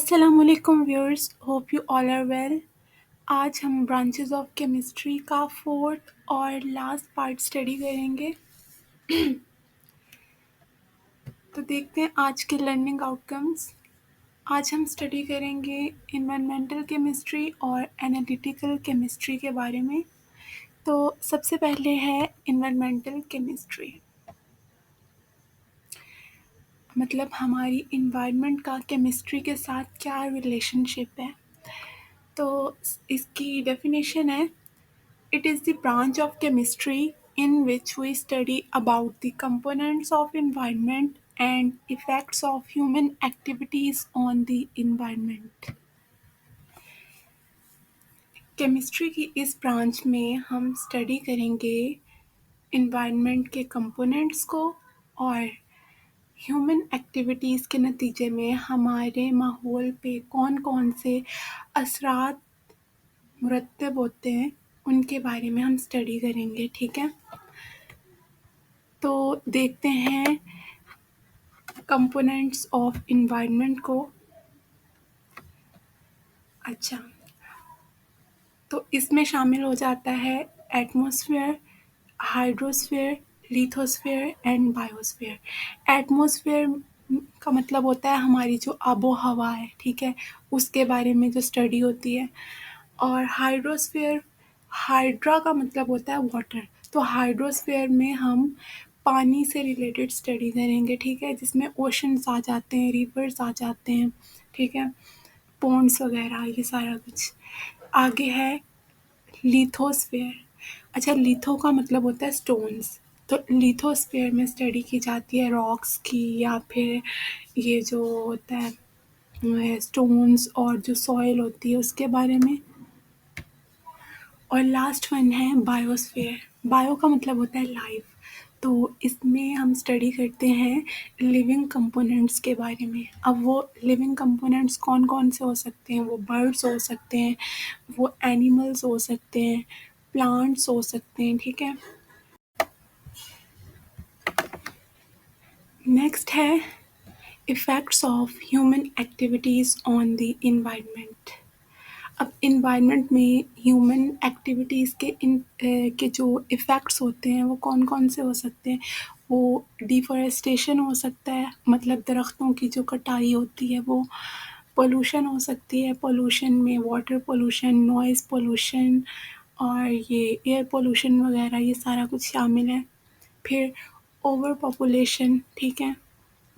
अस्सलामुअलैकुम viewers, hope you all are well. आज हम ब्रांचेस ऑफ केमिस्ट्री का फोर्थ और लास्ट पार्ट स्टडी करेंगे। तो देखते हैं आज के लर्निंग आउटकम्स। आज हम स्टडी करेंगे इन्वायरमेंटल केमिस्ट्री और एनालिटिकल केमिस्ट्री के बारे में। तो सबसे पहले है इन्वायरमेंटल केमिस्ट्री, मतलब हमारी इन्वायरमेंट का केमिस्ट्री के साथ क्या रिलेशनशिप है। तो इसकी डेफिनेशन है, it is the branch of chemistry in which we study about the components of environment and effects of human activities on the environment। Chemistry की इस ब्रांच में हम स्टडी करेंगे इन्वायरमेंट के कंपोनेंट्स को और ह्यूमन एक्टिविटीज़ के नतीजे में हमारे माहौल पे कौन कौन से असरात मुरतब होते हैं उनके बारे में हम स्टडी करेंगे। ठीक है, तो देखते हैं कंपोनेंट्स ऑफ इन्वायरमेंट को। अच्छा, तो इसमें शामिल हो जाता है atmosphere, hydrosphere, lithosphere and biosphere. Atmosphere का मतलब होता है हमारी जो आबो हवा है, ठीक है, उसके बारे में जो स्टडी होती है। और हाइड्रोस्फेयर, हाइड्रा का मतलब होता है वाटर, तो हाइड्रोस्फेयर में हम पानी से रिलेटेड स्टडी करेंगे, ठीक है, जिसमें ओशंस आ जाते हैं, रिवर्स आ जाते हैं, ठीक है, पॉन्ड्स वगैरह, ये सारा कुछ। आगे है लिथोस्फेयर। अच्छा, लिथो का मतलब होता है स्टोन्स, तो लिथोस्फेयर में स्टडी की जाती है रॉक्स की, या फिर ये जो होता है स्टोन्स और जो सॉइल होती है उसके बारे में। और लास्ट वन है बायोस्फेयर। बायो का मतलब होता है लाइफ, तो इसमें हम स्टडी करते हैं लिविंग कंपोनेंट्स के बारे में। अब वो लिविंग कंपोनेंट्स कौन कौन से हो सकते हैं, वो बर्ड्स हो सकते हैं, वो एनिमल्स हो सकते हैं, प्लांट्स हो सकते हैं, ठीक है। नेक्स्ट है effects of human activities on the environment. अब इन्वायरमेंट में ह्यूमन एक्टिविटीज़ के जो इफ़ेक्ट्स होते हैं वो कौन कौन से हो सकते हैं। वो डिफॉरेस्टेशन हो सकता है, मतलब दरख्तों की जो कटाई होती है वो। पोल्यूशन हो सकती है, पोल्यूशन में वाटर पोल्यूशन, नॉइज़ पोल्यूशन और ये एयर पोल्यूशन वगैरह, ये सारा कुछ शामिल है। फिर ओवर पॉपुलेशन, ठीक है।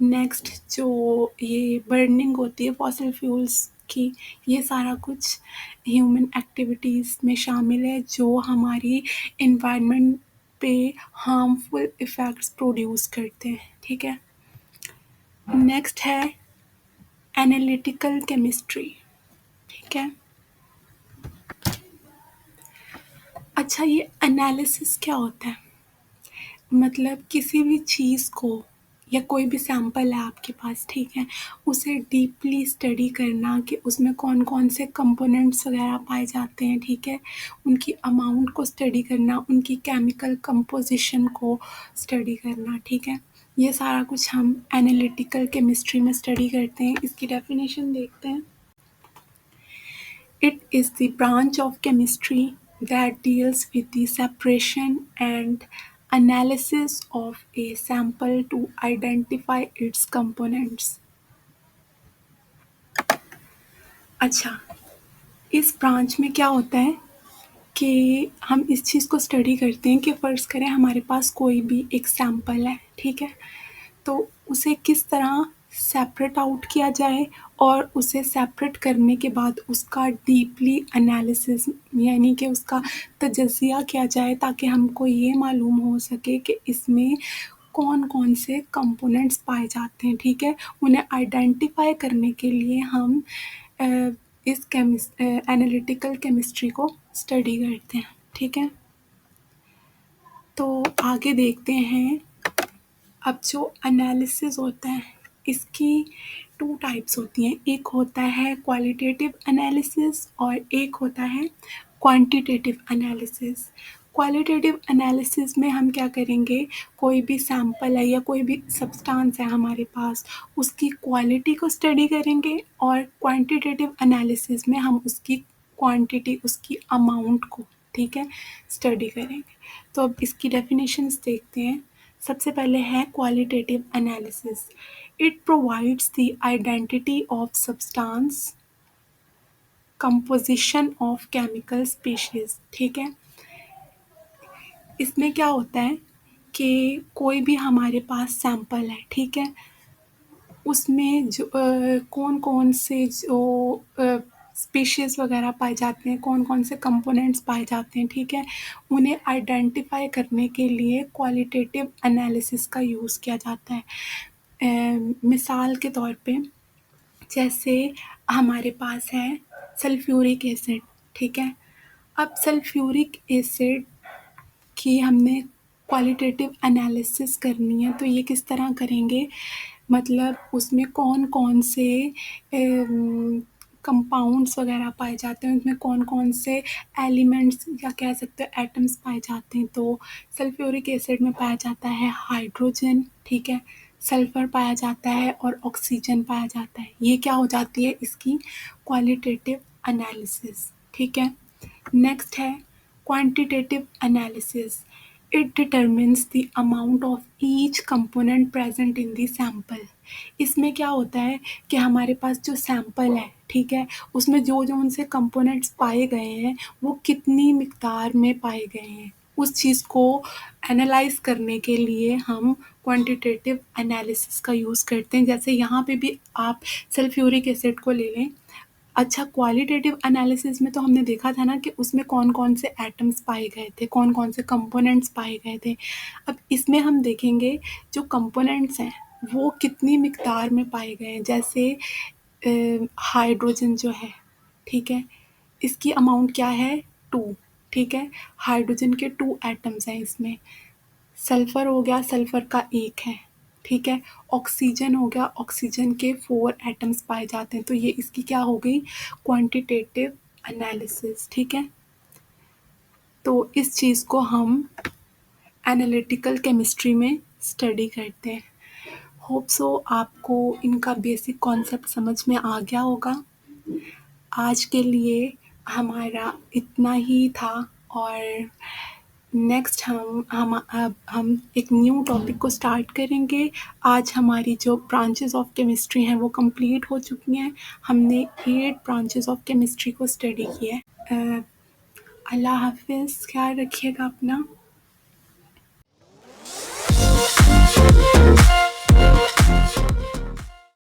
नेक्स्ट जो ये बर्निंग होती है फॉसिल फ्यूल्स की, ये सारा कुछ ह्यूमन एक्टिविटीज़ में शामिल है जो हमारी इन्वायरमेंट पे हार्मफुल इफ़ेक्ट्स प्रोड्यूस करते हैं, ठीक है। नेक्स्ट है एनालिटिकल केमिस्ट्री, ठीक है। अच्छा, ये एनालिसिस क्या होता है, मतलब किसी भी चीज़ को या कोई भी सैंपल है आपके पास, ठीक है, उसे डीपली स्टडी करना कि उसमें कौन कौन से कंपोनेंट्स वगैरह पाए जाते हैं, ठीक है, उनकी अमाउंट को स्टडी करना, उनकी केमिकल कंपोजिशन को स्टडी करना, ठीक है। ये सारा कुछ हम एनालिटिकल केमिस्ट्री में स्टडी करते हैं। इसकी डेफिनेशन देखते हैं। It is the branch of chemistry that deals with the separation and analysis of a sample to identify its components। अच्छा, इस ब्रांच में क्या होता है कि हम इस चीज़ को स्टडी करते हैं कि फ़र्ज़ करें हमारे पास कोई भी एक सैंपल है, ठीक है, तो उसे किस तरह सेपरेट आउट किया जाए और उसे सेपरेट करने के बाद उसका डीपली एनालिसिस यानी कि उसका तजज़िया किया जाए, ताकि हमको ये मालूम हो सके कि इसमें कौन कौन से कंपोनेंट्स पाए जाते हैं, ठीक है। उन्हें आइडेंटिफाई करने के लिए हम इस एनालिटिकल केमिस्ट्री को स्टडी करते हैं, ठीक है। तो आगे देखते हैं। अब जो एनालिसिस होता है इसकी टू टाइप्स होती हैं, एक होता है क्वालिटेटिव एनालिसिस और एक होता है क्वांटिटेटिव एनालिसिस। क्वालिटेटिव एनालिसिस में हम क्या करेंगे, कोई भी सैंपल है या कोई भी सब्सटेंस है हमारे पास, उसकी क्वालिटी को स्टडी करेंगे, और क्वांटिटेटिव एनालिसिस में हम उसकी क्वांटिटी, उसकी अमाउंट को, ठीक है, स्टडी करेंगे। तो अब इसकी डेफिनेशंस देखते हैं। सबसे पहले है qualitative analysis. It provides the identity of substance, composition of chemical species, ठीक है। इसमें क्या होता है कि कोई भी हमारे पास सैंपल है, ठीक है, उसमें जो कौन कौन से जो स्पीशीज़ वगैरह पाए जाते हैं, कौन कौन से कंपोनेंट्स पाए जाते हैं, ठीक है, उन्हें आइडेंटिफाई करने के लिए क्वालिटेटिव एनालिसिस का यूज़ किया जाता है। मिसाल के तौर पे, जैसे हमारे पास है सल्फ्यूरिक एसिड, ठीक है। अब सल्फ्यूरिक एसिड कि हमने क्वालिटेटिव एनालिसिस करनी है, तो ये किस तरह करेंगे, मतलब उसमें कौन कौन से कंपाउंड्स वगैरह पाए जाते हैं, उसमें कौन कौन से एलिमेंट्स या कह सकते हैं एटम्स पाए जाते हैं। तो सल्फ्यूरिक एसिड में पाया जाता है हाइड्रोजन, ठीक है, सल्फर पाया जाता है और ऑक्सीजन पाया जाता है। ये क्या हो जाती है, इसकी क्वालिटेटिव एनालिसिस, ठीक है। नेक्स्ट है quantitative analysis. It determines the amount of each component present in the sample. इसमें क्या होता है कि हमारे पास जो सैंपल है, ठीक है, उसमें जो जो उनसे कंपोनेंट्स पाए गए हैं वो कितनी मिकदार में पाए गए हैं, उस चीज़ को एनालाइज करने के लिए हम क्वांटिटेटिव एनालिसिस का यूज़ करते हैं। जैसे यहाँ पे भी आप सल्फ्यूरिक एसिड को ले लें। अच्छा, क्वालिटेटिव एनालिसिस में तो हमने देखा था ना कि उसमें कौन-कौन से एटम्स पाए गए थे, कौन-कौन से कंपोनेंट्स पाए गए थे। अब इसमें हम देखेंगे जो कंपोनेंट्स हैं वो कितनी मिकदार में पाए गए हैं। जैसे हाइड्रोजन जो है, ठीक है, इसकी अमाउंट क्या है, 2, ठीक है, हाइड्रोजन के 2 एटम्स हैं इसमें। सल्फ़र हो गया, सल्फ़र का 1 है, ठीक है। ऑक्सीजन हो गया, ऑक्सीजन के 4 एटम्स पाए जाते हैं। तो ये इसकी क्या हो गई, क्वांटिटेटिव एनालिसिस, ठीक है। तो इस चीज़ को हम एनालिटिकल केमिस्ट्री में स्टडी करते हैं। होप सो आपको इनका बेसिक कॉन्सेप्ट समझ में आ गया होगा। आज के लिए हमारा इतना ही था, और नेक्स्ट हम एक न्यू टॉपिक को स्टार्ट करेंगे। आज हमारी जो ब्रांचेस ऑफ केमिस्ट्री हैं वो कंप्लीट हो चुकी हैं। हमने 8 ब्रांचेस ऑफ केमिस्ट्री को स्टडी किया है। अल्लाह हाफिज़, ख्याल रखिएगा अपना।